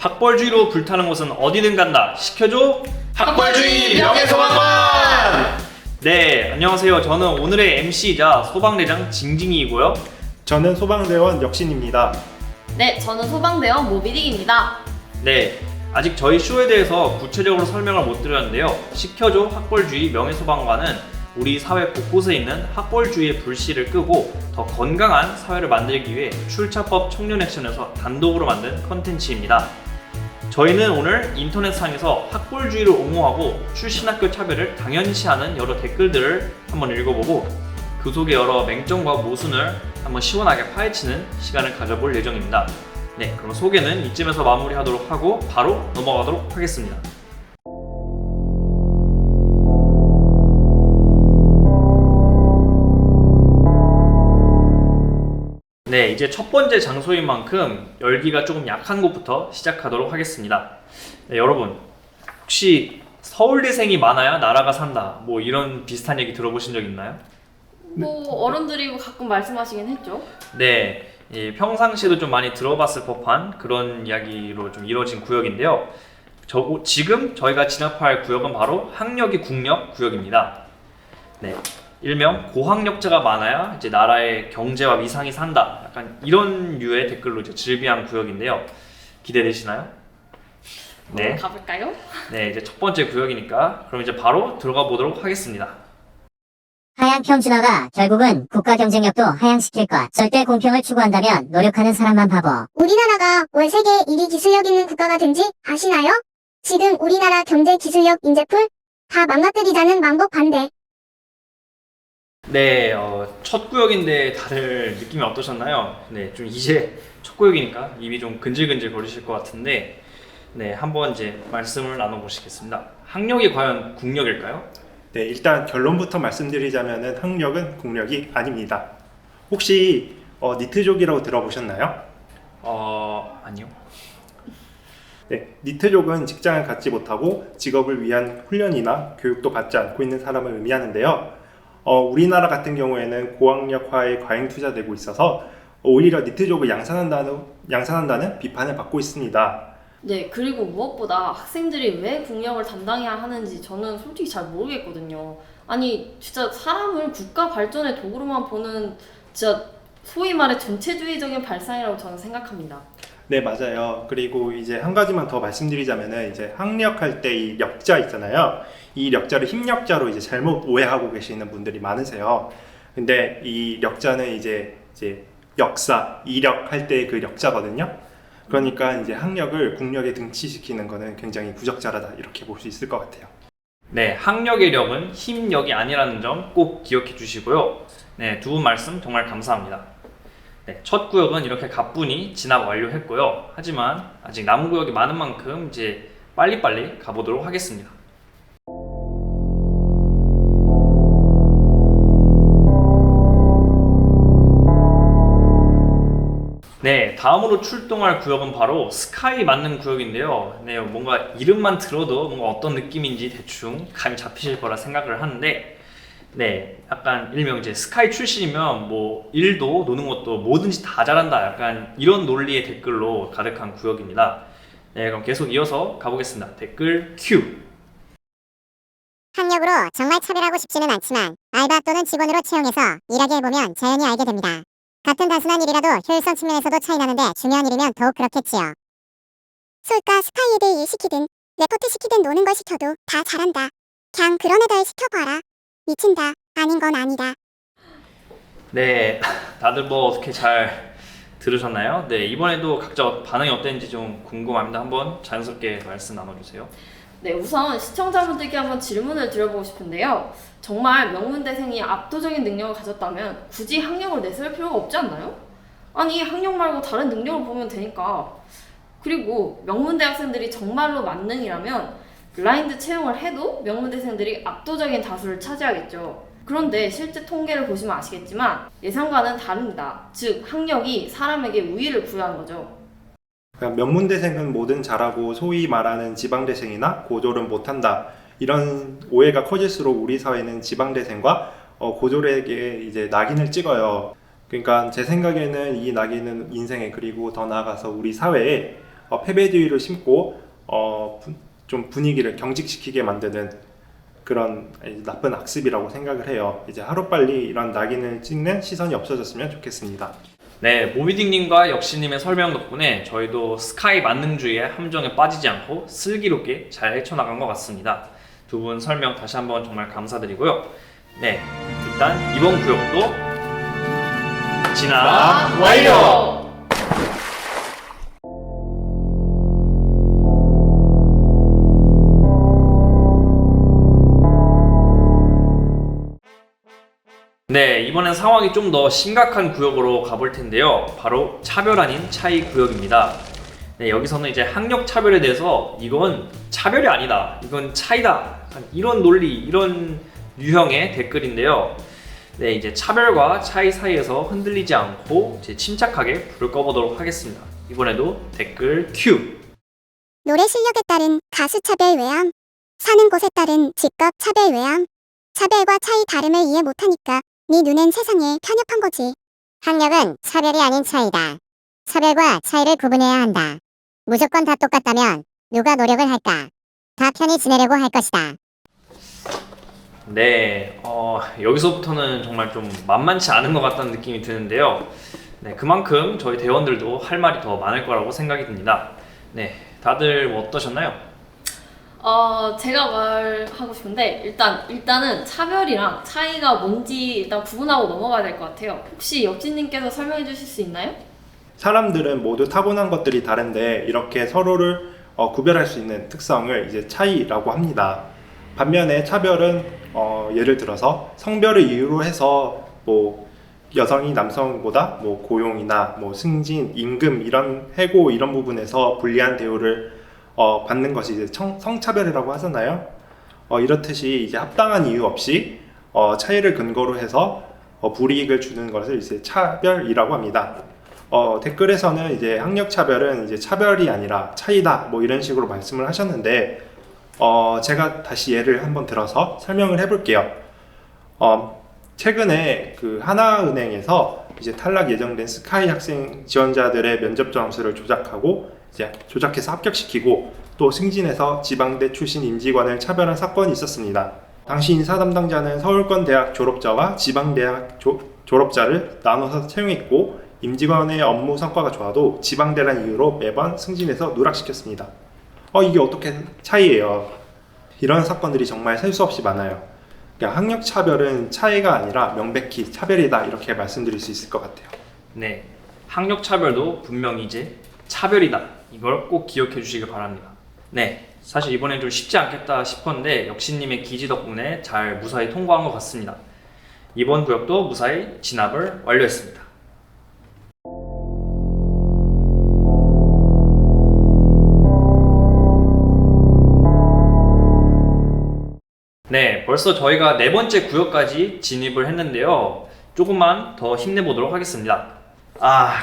학벌주의로 불타는 곳은 어디든 간다. 시켜줘. 학벌주의 명예소방관! 네, 안녕하세요. 저는 오늘의 MC이자 소방대장 징징이이고요. 저는 소방대원 역신입니다. 네, 저는 소방대원 모비딕입니다. 네, 아직 저희 쇼에 대해서 구체적으로 설명을 못 드렸는데요. 시켜줘 학벌주의 명예소방관은 우리 사회 곳곳에 있는 학벌주의의 불씨를 끄고 더 건강한 사회를 만들기 위해 출처법 청년 액션에서 단독으로 만든 컨텐츠입니다. 저희는 오늘 인터넷상에서 학벌주의를 옹호하고 출신 학교 차별을 당연시하는 여러 댓글들을 한번 읽어보고 그 속의 여러 맹점과 모순을 한번 시원하게 파헤치는 시간을 가져볼 예정입니다. 네, 그럼 소개는 이쯤에서 마무리하도록 하고 바로 넘어가도록 하겠습니다. 네, 이제 첫 번째 장소인 만큼 열기가 조금 약한 곳부터 시작하도록 하겠습니다. 네, 여러분 혹시 서울대생이 많아야 나라가 산다 뭐 이런 비슷한 얘기 들어보신 적 있나요? 뭐 어른들이 가끔 말씀하시긴 했죠. 네, 평상시에도 좀 많이 들어봤을 법한 그런 이야기로 좀 이루어진 구역인데요. 지금 저희가 진압할 구역은 바로 학력이 국력 구역입니다. 네, 일명 고학력자가 많아야 이제 나라의 경제와 위상이 산다. 약간 이런 류의 댓글로 이제 즐비한 구역인데요. 기대되시나요? 네. 가볼까요? 네, 이제 첫 번째 구역이니까 그럼 이제 바로 들어가 보도록 하겠습니다. 하향 평준화가 결국은 국가 경쟁력도 하향시킬 것. 절대 공평을 추구한다면 노력하는 사람만 바보. 우리나라가 왜 세계 1위 기술력 있는 국가가 된지 아시나요? 지금 우리나라 경제 기술력 인재풀 다 망가뜨리자는 망복 반대. 네, 첫 구역인데 다들 느낌이 어떠셨나요? 네, 좀 이제 첫 구역이니까 입이 좀 근질근질 거리실 것 같은데, 네, 한번 이제 말씀을 나눠보시겠습니다. 학력이 과연 국력일까요? 네, 일단 결론부터 말씀드리자면은 학력은 국력이 아닙니다. 혹시 니트족이라고 들어보셨나요? 아니요. 네, 니트족은 직장을 갖지 못하고 직업을 위한 훈련이나 교육도 받지 않고 있는 사람을 의미하는데요. 우리나라 같은 경우에는 고학력화에 과잉 투자되고 있어서 오히려 니트족을 양산한다는 비판을 받고 있습니다. 네, 그리고 무엇보다 학생들이 왜 국력을 담당해야 하는지 저는 솔직히 잘 모르겠거든요. 아니, 진짜 사람을 국가 발전의 도구로만 보는 진짜 소위 말해 전체주의적인 발상이라고 저는 생각합니다. 네, 맞아요. 그리고 이제 한 가지만 더 말씀드리자면은 이제 학력할 때 이 력자 있잖아요. 이 력자를 힘력자로 이제 잘못 오해하고 계시는 분들이 많으세요. 근데 이 력자는 이제 역사, 이력 할 때 그 력자거든요. 그러니까 이제 학력을 국력에 등치시키는 거는 굉장히 부적절하다 이렇게 볼 수 있을 것 같아요. 네, 학력의 력은 힘력이 아니라는 점 꼭 기억해 주시고요. 네, 두 분 말씀 정말 감사합니다. 네, 첫 구역은 이렇게 가뿐히 진압 완료했고요. 하지만 아직 남은 구역이 많은 만큼 이제 빨리빨리 가보도록 하겠습니다. 네, 다음으로 출동할 구역은 바로 스카이 맞는 구역인데요. 네, 뭔가 이름만 들어도 뭔가 어떤 느낌인지 대충 감이 잡히실 거라 생각을 하는데, 네, 약간 일명 이제 스카이 출신이면 뭐 일도 노는 것도 뭐든지 다 잘한다. 약간 이런 논리의 댓글로 가득한 구역입니다. 네, 그럼 계속 이어서 가보겠습니다. 댓글 큐. 학력으로 정말 차별하고 싶지는 않지만 알바 또는 직원으로 채용해서 일하게 해보면 자연히 알게 됩니다. 같은 단순한 일이라도 효율성 측면에서도 차이 나는데 중요한 일이면 더욱 그렇겠지요. 솔까 스카이에 대해 일 시키든 레포트 시키든 노는 걸 시켜도 다 잘한다. 그냥 그런 애들 시켜봐라. 미친다. 아닌 건 아니다. 네, 다들 뭐 어떻게 잘 들으셨나요? 네, 이번에도 각자 반응이 어땠는지 좀 궁금합니다. 한번 자연스럽게 말씀 나눠주세요. 네, 우선 시청자분들께 한번 질문을 드려보고 싶은데요. 정말 명문대생이 압도적인 능력을 가졌다면 굳이 학력을 내세울 필요가 없지 않나요? 아니, 학력 말고 다른 능력을 보면 되니까. 그리고 명문대 학생들이 정말로 만능이라면 블라인드 채용을 해도 명문대생들이 압도적인 다수를 차지하겠죠. 그런데 실제 통계를 보시면 아시겠지만 예상과는 다릅니다. 즉, 학력이 사람에게 우위를 부여하는 거죠. 명문대생은 뭐든 잘하고 소위 말하는 지방대생이나 고졸은 못한다. 이런 오해가 커질수록 우리 사회는 지방대생과 고졸에게 이제 낙인을 찍어요. 그러니까 제 생각에는 이 낙인은 인생에 그리고 더 나아가서 우리 사회에 패배주의를 심고 좀 분위기를 경직시키게 만드는 그런 나쁜 악습이라고 생각을 해요. 이제 하루빨리 이런 낙인을 찍는 시선이 없어졌으면 좋겠습니다. 네, 모비딩님과 역시님의 설명 덕분에 저희도 스카이 만능주의의 함정에 빠지지 않고 슬기롭게 잘 헤쳐나간 것 같습니다. 두 분 설명 다시 한번 정말 감사드리고요. 네, 일단 이번 구역도 진압 완료! 네, 이번엔 상황이 좀 더 심각한 구역으로 가볼 텐데요. 바로 차별 아닌 차이 구역입니다. 네, 여기서는 이제 학력 차별에 대해서 이건 차별이 아니다, 이건 차이다, 이런 논리, 이런 유형의 댓글인데요. 네, 이제 차별과 차이 사이에서 흔들리지 않고 이제 침착하게 불을 꺼보도록 하겠습니다. 이번에도 댓글 큐! 노래 실력에 따른 가수 차별 외함. 사는 곳에 따른 직업 차별 외함. 차별과 차이 다름을 이해 못하니까 네 눈엔 세상에 편협한 거지. 학력은 차별이 아닌 차이다. 차별과 차이를 구분해야 한다. 무조건 다 똑같다면 누가 노력을 할까? 다 편히 지내려고 할 것이다. 네, 여기서부터는 정말 좀 만만치 않은 것 같다는 느낌이 드는데요. 네, 그만큼 저희 대원들도 할 말이 더 많을 거라고 생각이 듭니다. 네, 다들 뭐 어떠셨나요? 제가 말하고 싶은데 일단은 차별이랑 차이가 뭔지 일단 구분하고 넘어가야 될 것 같아요. 혹시 역진님께서 설명해 주실 수 있나요? 사람들은 모두 타고난 것들이 다른데 이렇게 서로를 구별할 수 있는 특성을 이제 차이라고 합니다. 반면에 차별은 예를 들어서 성별을 이유로 해서 뭐 여성이 남성보다 뭐 고용이나 뭐 승진, 임금 이런 해고 이런 부분에서 불리한 대우를 받는 것이 이제 성차별이라고 하잖아요. 이렇듯이 이제 합당한 이유 없이 차이를 근거로 해서 불이익을 주는 것을 이제 차별이라고 합니다. 댓글에서는 이제 학력 차별은 이제 차별이 아니라 차이다 뭐 이런 식으로 말씀을 하셨는데 제가 다시 예를 한번 들어서 설명을 해볼게요. 최근에 그 하나은행에서 이제 탈락 예정된 스카이 학생 지원자들의 면접 점수를 조작해서 합격시키고 또 승진해서 지방대 출신 임직원을 차별한 사건이 있었습니다. 당시 인사 담당자는 서울권 대학 졸업자와 지방대학 졸업자를 나눠서 채용했고 임직원의 업무 성과가 좋아도 지방대란 이유로 매번 승진해서 누락시켰습니다. 이게 어떻게 차이예요? 이런 사건들이 정말 셀 수 없이 많아요. 그러니까 학력 차별은 차이가 아니라 명백히 차별이다 이렇게 말씀드릴 수 있을 것 같아요. 네, 학력 차별도 분명히 이제 차별이다, 이걸 꼭 기억해 주시길 바랍니다. 네, 사실 이번엔 좀 쉽지 않겠다 싶었는데 역시님의 기지 덕분에 잘 무사히 통과한 것 같습니다. 이번 구역도 무사히 진압을 완료했습니다. 네, 벌써 저희가 네 번째 구역까지 진입을 했는데요. 조금만 더 힘내보도록 하겠습니다.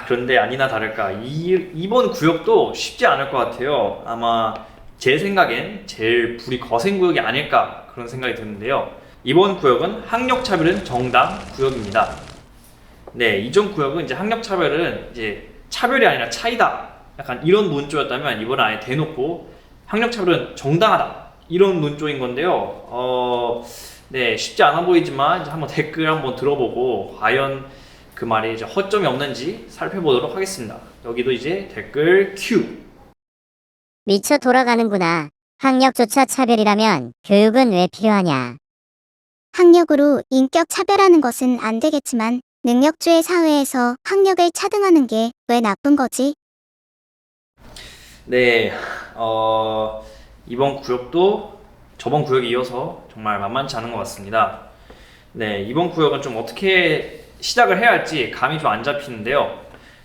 그런데 아니나 다를까 이번 구역도 쉽지 않을 것 같아요. 아마 제 생각엔 제일 불이 거센 구역이 아닐까 그런 생각이 드는데요. 이번 구역은 학력 차별은 정당 구역입니다. 네, 이전 구역은 이제 학력 차별은 이제 차별이 아니라 차이다, 약간 이런 논조였다면 이번엔 아예 대놓고 학력 차별은 정당하다, 이런 논조인 건데요. 네, 쉽지 않아 보이지만 이제 한번 댓글 한번 들어보고 과연 그 말이 이제 허점이 없는지 살펴보도록 하겠습니다. 여기도 이제 댓글 큐. 미쳐 돌아가는구나. 학력조차 차별이라면 교육은 왜 필요하냐. 학력으로 인격 차별하는 것은 안 되겠지만 능력주의 사회에서 학력을 차등하는 게 왜 나쁜 거지? 네, 이번 구역도 저번 구역에 이어서 정말 만만치 않은 것 같습니다. 네, 이번 구역은 좀 어떻게 시작을 해야 할지 감이 좀 안 잡히는데요.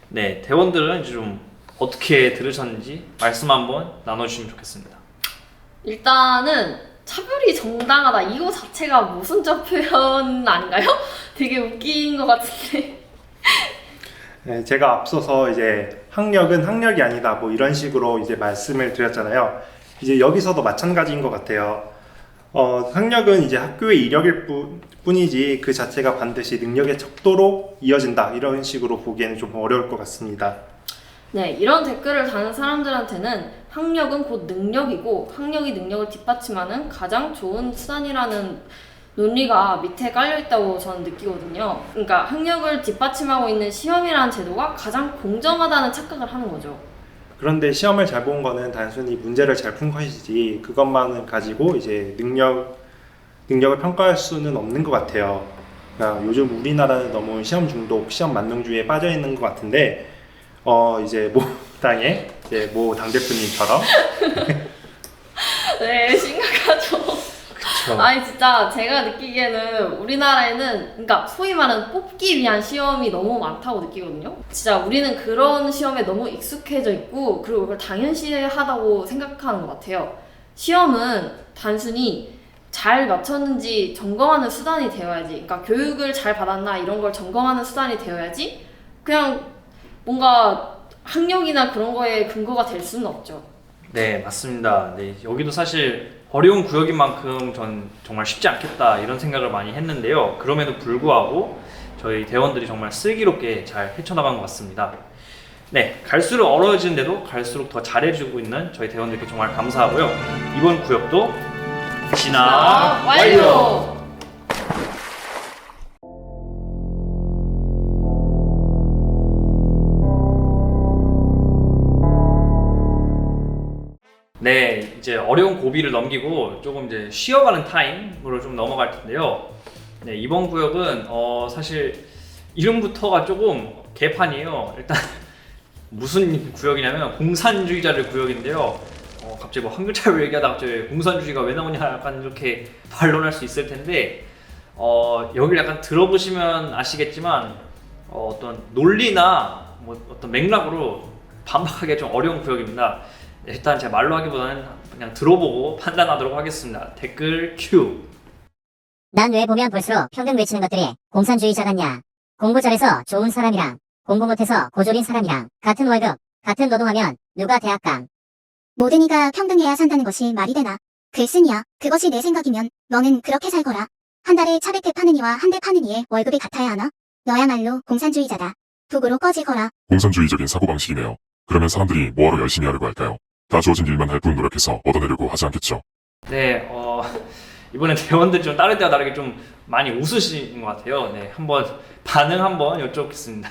네, 대원들은 이제 좀 어떻게 들으셨는지 말씀 한번 나눠주시면 좋겠습니다. 일단은 차별이 정당하다 이거 자체가 모순적 표현 아닌가요? 되게 웃긴 것 같은데. 네, 제가 앞서서 이제 학력은 학력이 아니다 뭐 이런 식으로 이제 말씀을 드렸잖아요. 이제 여기서도 마찬가지인 것 같아요. 학력은 이제 학교의 이력일 뿐이지 그 자체가 반드시 능력의 척도로 이어진다 이런 식으로 보기에는 좀 어려울 것 같습니다. 네, 이런 댓글을 다는 사람들한테는 학력은 곧 능력이고 학력이 능력을 뒷받침하는 가장 좋은 수단이라는 논리가 밑에 깔려있다고 저는 느끼거든요. 그러니까 학력을 뒷받침하고 있는 시험이라는 제도가 가장 공정하다는 착각을 하는 거죠. 그런데 시험을 잘 본 거는 단순히 문제를 잘 푼 것이지 그것만을 가지고 이제 능력을 평가할 수는 없는 것 같아요. 그러니까 요즘 우리나라는 너무 시험 중독, 시험 만능주의에 빠져 있는 것 같은데 이제 모 당의 이제 모 당대표님처럼 네, 심각하죠. 그쵸. 아니 진짜 제가 느끼기에는 우리나라에는 그러니까 소위 말하는 뽑기 위한 시험이 너무 많다고 느끼거든요. 진짜 우리는 그런 시험에 너무 익숙해져 있고 그리고 그걸 당연시하다고 생각하는 것 같아요. 시험은 단순히 잘 맞췄는지 점검하는 수단이 되어야지, 그러니까 교육을 잘 받았나 이런 걸 점검하는 수단이 되어야지 그냥 뭔가 학력이나 그런 거에 근거가 될 수는 없죠. 네, 맞습니다. 네, 여기도 사실 어려운 구역인 만큼 전 정말 쉽지 않겠다 이런 생각을 많이 했는데요. 그럼에도 불구하고 저희 대원들이 정말 슬기롭게 잘 헤쳐나간 것 같습니다. 네, 갈수록 어려워지는데도 갈수록 더 잘해주고 있는 저희 대원들께 정말 감사하고요. 이번 구역도 진화 완료! 네, 이제 어려운 고비를 넘기고 조금 이제 쉬어가는 타임으로 좀 넘어갈 텐데요. 네, 이번 구역은 사실 이름부터가 조금 개판이에요. 일단 무슨 구역이냐면 공산주의자들 구역인데요. 갑자기 뭐 한 글자를 얘기하다가 갑자기 공산주의가 왜 나오냐 약간 이렇게 반론할 수 있을 텐데 여기를 약간 들어보시면 아시겠지만 어떤 논리나 뭐 어떤 맥락으로 반박하기 좀 어려운 구역입니다. 일단 제 말로 하기보다는 그냥 들어보고 판단하도록 하겠습니다. 댓글 큐. 난 왜 보면 볼수록 평등 외치는 것들이 공산주의자 같냐. 공부 잘해서 좋은 사람이랑 공부 못해서 고졸인 사람이랑 같은 월급, 같은 노동하면 누가 대학 감. 모든 이가 평등해야 산다는 것이 말이 되나? 글쓴이야. 그것이 내 생각이면 너는 그렇게 살거라. 한 달에 차백대 파는 이와 한 대 파는 이의 월급이 같아야 하나? 너야말로 공산주의자다. 북으로 꺼지거라. 공산주의적인 사고방식이네요. 그러면 사람들이 뭐하러 열심히 하려고 할까요? 다 주어진 일만 할 뿐 노력해서 얻어내려고 하지 않겠죠. 네, 이번에 대원들이 좀 다른 때와 다르게 좀 많이 웃으신 것 같아요. 네, 한번 반응 한번 여쭤보겠습니다.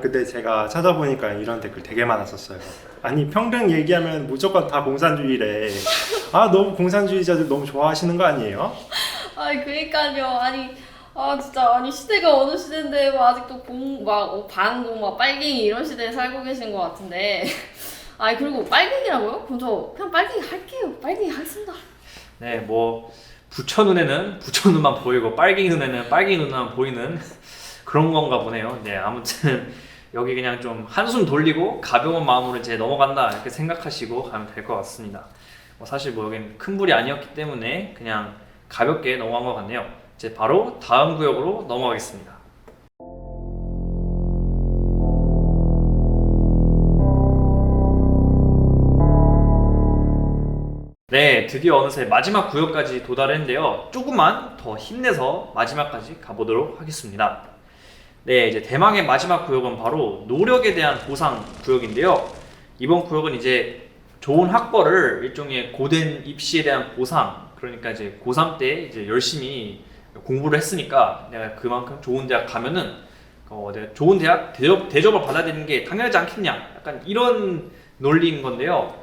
근데 제가 찾아보니까 이런 댓글 되게 많았었어요. 아니 평등 얘기하면 무조건 다 공산주의래. 너무 공산주의자들 너무 좋아하시는 거 아니에요? 아니 그니까요. 진짜 시대가 어느 시대인데 뭐 아직도 반공 막 빨갱이 이런 시대에 살고 계신 것 같은데. 그리고 빨갱이라고요? 그럼 저 그냥 빨갱이 할게요. 빨갱이 하겠습니다. 네, 뭐 부처 눈에는 부처 눈만 보이고 빨갱이 눈에는 빨갱이 눈만 보이는 그런 건가 보네요. 네, 아무튼 여기 그냥 좀 한숨 돌리고 가벼운 마음으로 이제 넘어간다 이렇게 생각하시고 가면 될 것 같습니다. 사실 뭐 여기는 큰 불이 아니었기 때문에 그냥 가볍게 넘어간 것 같네요. 이제 바로 다음 구역으로 넘어가겠습니다. 네, 드디어 어느새 마지막 구역까지 도달했는데요. 조금만 더 힘내서 마지막까지 가보도록 하겠습니다. 네, 이제 대망의 마지막 구역은 바로 노력에 대한 보상 구역인데요. 이번 구역은 이제 좋은 학벌을 일종의 고된 입시에 대한 보상, 그러니까 이제 고3 때 이제 열심히 공부를 했으니까 내가 그만큼 좋은 대학 가면은 내가 좋은 대학 대접을 받아야 되는 게 당연하지 않겠냐, 약간 이런 논리인 건데요.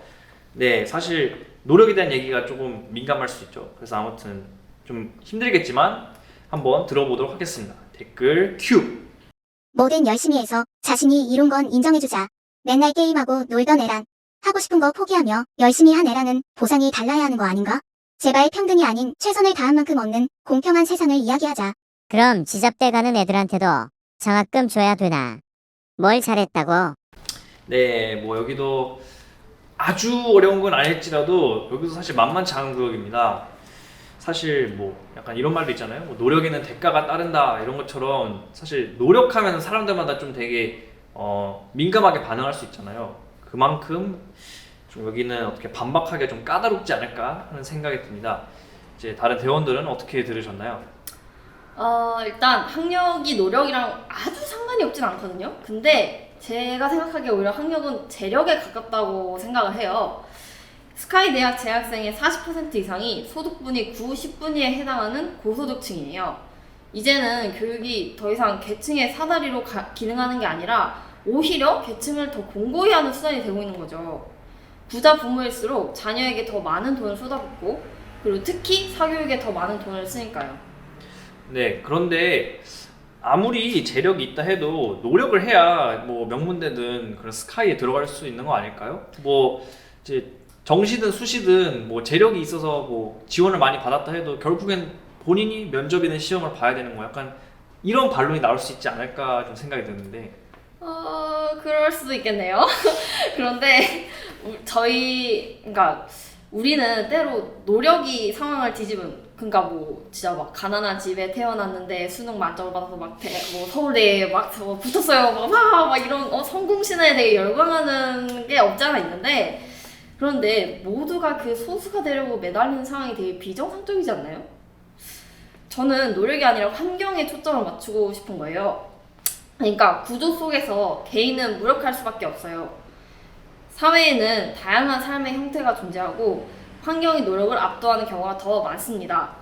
네, 사실 노력에 대한 얘기가 조금 민감할 수 있죠. 그래서 아무튼 좀 힘들겠지만 한번 들어보도록 하겠습니다. 댓글 큐. 뭐든 열심히 해서 자신이 이룬 건 인정해주자. 맨날 게임하고 놀던 애랑 하고 싶은 거 포기하며 열심히 한 애랑은 보상이 달라야 하는 거 아닌가? 제발 평등이 아닌 최선을 다한 만큼 얻는 공평한 세상을 이야기하자. 그럼 지잡대 가는 애들한테도 장학금 줘야 되나? 뭘 잘했다고? 네, 뭐 여기도 아주 어려운 건 아닐지라도 여기도 사실 만만치 않은 구역입니다. 사실 뭐 약간 이런 말도 있잖아요. 뭐 노력에는 대가가 따른다 이런 것처럼 사실 노력하면 사람들마다 좀 되게 민감하게 반응할 수 있잖아요. 그만큼 좀 여기는 어떻게 반박하기가 좀 까다롭지 않을까 하는 생각이 듭니다. 이제 다른 대원들은 어떻게 들으셨나요? 일단 학력이 노력이랑 아주 상관이 없진 않거든요. 근데 제가 생각하기에 오히려 학력은 재력에 가깝다고 생각을 해요. 스카이 대학 재학생의 40% 이상이 소득분위 9, 10분위에 해당하는 고소득층이에요. 이제는 교육이 더 이상 계층의 사다리로 기능하는 게 아니라 오히려 계층을 더 공고히 하는 수단이 되고 있는 거죠. 부자 부모일수록 자녀에게 더 많은 돈을 쏟아붓고 그리고 특히 사교육에 더 많은 돈을 쓰니까요. 네, 그런데 아무리 재력이 있다 해도 노력을 해야 뭐 명문대든 그런 스카이에 들어갈 수 있는 거 아닐까요? 뭐 이제 정시든 수시든 뭐 재력이 있어서 뭐 지원을 많이 받았다 해도 결국엔 본인이 면접이든 시험을 봐야 되는 거 약간 이런 반론이 나올 수 있지 않을까 좀 생각이 드는데. 그럴 수도 있겠네요. 그런데 그러니까 우리는 때로 노력이 상황을 그러니까 뭐 진짜 막 가난한 집에 태어났는데 수능 만점을 받아서 막 뭐 서울대에 막 붙었어요. 막 이런 성공 신화에 되게 열광하는 게 없지 않아 있는데, 그런데 모두가 그 소수가 되려고 매달리는 상황이 되게 비정상적이지 않나요? 저는 노력이 아니라 환경에 초점을 맞추고 싶은 거예요. 그러니까 구조 속에서 개인은 무력할 수밖에 없어요. 사회에는 다양한 삶의 형태가 존재하고 환경이 노력을 압도하는 경우가 더 많습니다.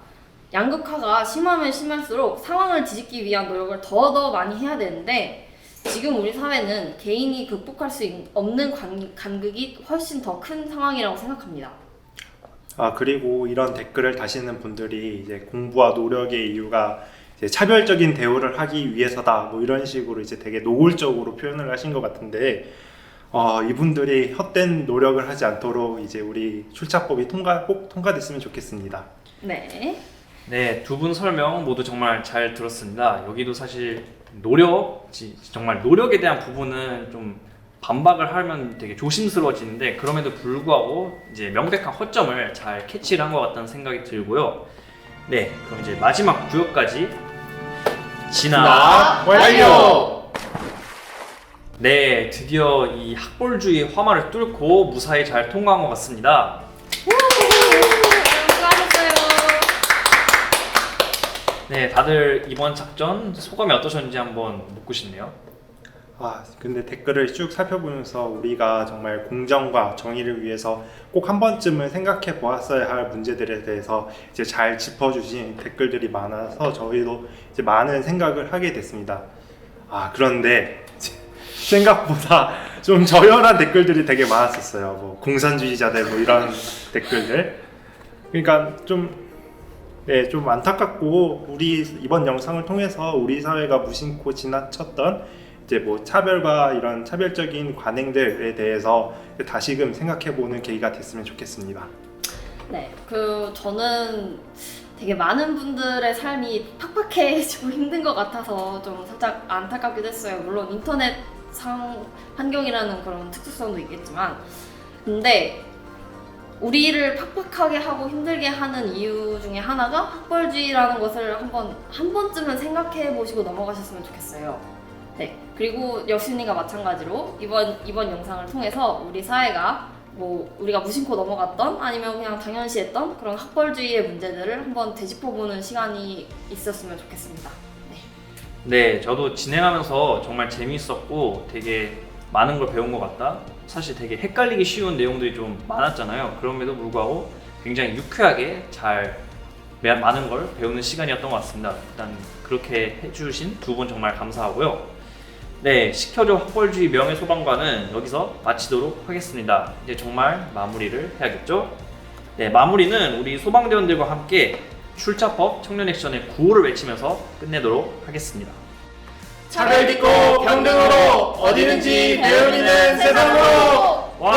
양극화가 심하면 심할수록 상황을 뒤집기 위한 노력을 더 많이 해야 되는데 지금 우리 사회는 개인이 극복할 수 없는 간극이 훨씬 더 큰 상황이라고 생각합니다. 그리고 이런 댓글을 다시는 분들이 이제 공부와 노력의 이유가 이제 차별적인 대우를 하기 위해서다 뭐 이런 식으로 이제 되게 노골적으로 표현을 하신 것 같은데, 이분들이 헛된 노력을 하지 않도록 이제 우리 출자법이 꼭 통과됐으면 좋겠습니다. 네. 네, 두 분 설명 모두 정말 잘 들었습니다. 여기도 사실 정말 노력에 대한 부분은 좀 반박을 하면 되게 조심스러워지는데 그럼에도 불구하고 이제 명백한 허점을 잘 캐치를 한 것 같다는 생각이 들고요. 네, 그럼 이제 마지막 구역까지 진압 완료! 네, 드디어 이 학벌주의 화마를 뚫고 무사히 잘 통과한 것 같습니다. 수고하셨어요. 네, 다들 이번 작전 소감이 어떠셨는지 한번 묻고 싶네요. 근데 댓글을 쭉 살펴보면서 우리가 정말 공정과 정의를 위해서 꼭 한 번쯤은 생각해 보았어야 할 문제들에 대해서 이제 잘 짚어주신 댓글들이 많아서 저희도 이제 많은 생각을 하게 됐습니다. 그런데 생각보다 좀 저열한 댓글들이 되게 많았었어요. 뭐 공산주의자들 뭐 이런 댓글들. 그러니까 좀 안타깝고 우리 이번 영상을 통해서 우리 사회가 무심코 지나쳤던 이제 뭐 차별과 이런 차별적인 관행들에 대해서 다시금 생각해보는 계기가 됐으면 좋겠습니다. 네, 저는 되게 많은 분들의 삶이 팍팍해지고 힘든 것 같아서 좀 살짝 안타깝기도 했어요. 물론 인터넷 환경이라는 그런 특수성도 있겠지만, 근데 우리를 팍팍하게 하고 힘들게 하는 이유 중에 하나가 학벌주의라는 것을 한 번쯤은 생각해 보시고 넘어가셨으면 좋겠어요. 네, 그리고 여신님과 마찬가지로 이번 영상을 통해서 우리 사회가 뭐 우리가 무심코 넘어갔던 아니면 그냥 당연시했던 그런 학벌주의의 문제들을 한번 되짚어보는 시간이 있었으면 좋겠습니다. 네, 저도 진행하면서 정말 재미있었고 되게 많은 걸 배운 것 같다. 사실 되게 헷갈리기 쉬운 내용들이 좀 많았잖아요. 그럼에도 불구하고 굉장히 유쾌하게 많은 걸 배우는 시간이었던 것 같습니다. 일단 그렇게 해주신 두 분 정말 감사하고요. 네, 시켜줘 학벌주의 명예소방관은 여기서 마치도록 하겠습니다. 이제 정말 마무리를 해야겠죠? 네, 마무리는 우리 소방대원들과 함께 출자법 청년 액션의 구호를 외치면서 끝내도록 하겠습니다. 차별 딛고 평등으로 어디든지 배우리는 세상으로! 와!